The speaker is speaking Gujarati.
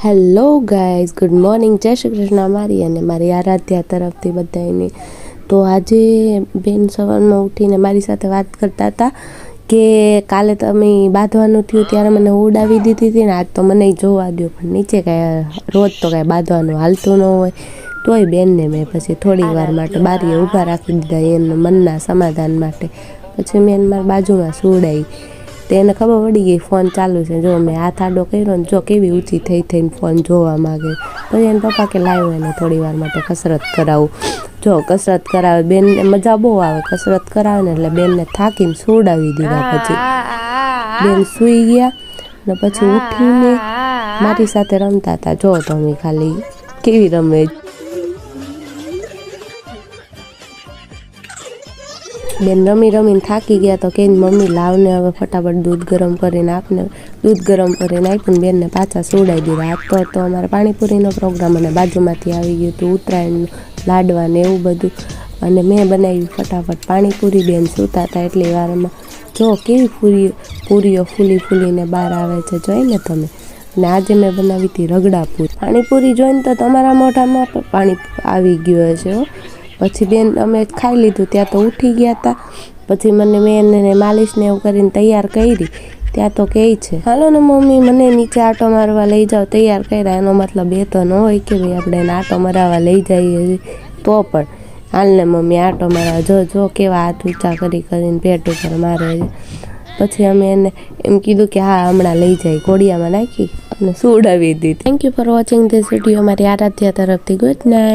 હેલો ગાઈઝ, ગુડ મોર્નિંગ, જય શ્રી કૃષ્ણ મારી અને મારી આરાધ્યા તરફથી બધાની. તો આજે બેન સવારમાં ઉઠીને મારી સાથે વાત કરતા હતા કે કાલે તમે બાંધવાનું થયું ત્યારે મને ઉડાવી દીધી હતી ને, આજ તો મને જોવા દો, પણ નીચે કાંઈ રોજ તો કાંઈ બાંધવાનું હાલતું ન હોય. તોય બેનને મેં પછી થોડી વાર માટે બારીએ ઊભા રાખી દીધા એના મનના સમાધાન માટે. પછી મેં મારી બાજુમાં સુવડાવી. તેને ખબર પડી ગઈ ફોન ચાલુ છે. જો મેં હાથ આડો કર્યો ને જો કેવી ઊંચી થઈને ફોન જોવા માગે. પછી એને પપ્પા કે લાવ્યો એને થોડી વાર માટે કસરત કરાવું. જો કસરત કરાવે, બેનને મજા બહુ આવે કસરત કરાવે ને, એટલે બેનને થાકીને સુવડાવી દીધા. પછી બેન સૂઈ ગયા ને પછી ઉઠીને મારી સાથે રમતા હતા. જો તમે ખાલી કેવી રમે. બેન રમી રમીને થાકી ગયા તો કે મમ્મી લાવને હવે ફટાફટ દૂધ ગરમ કરીને આપને. દૂધ ગરમ કરીને આપ્યું ને બેનને પાછા સુવડાવી દીધા. આજ તો અમારે પાણીપુરીનો પ્રોગ્રામ અને બાજુમાંથી આવી ગયું હતું ઉત્તરાયણનું લાડવા ને એવું બધું. અને મેં બનાવી ફટાફટ પાણીપુરી. બેન સૂતા હતા એટલી વારમાં જો કેવી પૂરીઓ ફૂલીને બહાર આવે છે, જોઈને તમે. અને આજે મેં બનાવી હતી રગડાપુરી. પાણીપુરી જોઈને તો તમારા મોઢામાં પાણી આવી ગયું હશે. પછી બેન અમે ખાઈ લીધું ત્યાં તો ઉઠી ગયા હતા. પછી મેં એને માલિશને એવું કરીને તૈયાર કરી. ત્યાં તો કહે છે, હાલો ને મમ્મી મને નીચે આટો મારવા લઈ જાઓ. તૈયાર કર્યા એનો મતલબ એ તો ન હોય કે ભાઈ આપણે એને આટો મરાવવા લઈ જઈએ. તો પણ હાલને મમ્મી આટો મારવા. જો કેવા હાથ ઊંચા કરીને પેટ ઉપર મારે. પછી અમે એને એમ કીધું કે હા હમણાં લઈ જાય. ઘોડિયામાં નાખી અને સુવડાવી દીધી. Thank you for watching this video. મારી આરાધ્યા તરફથી ગુડ નાઇટ.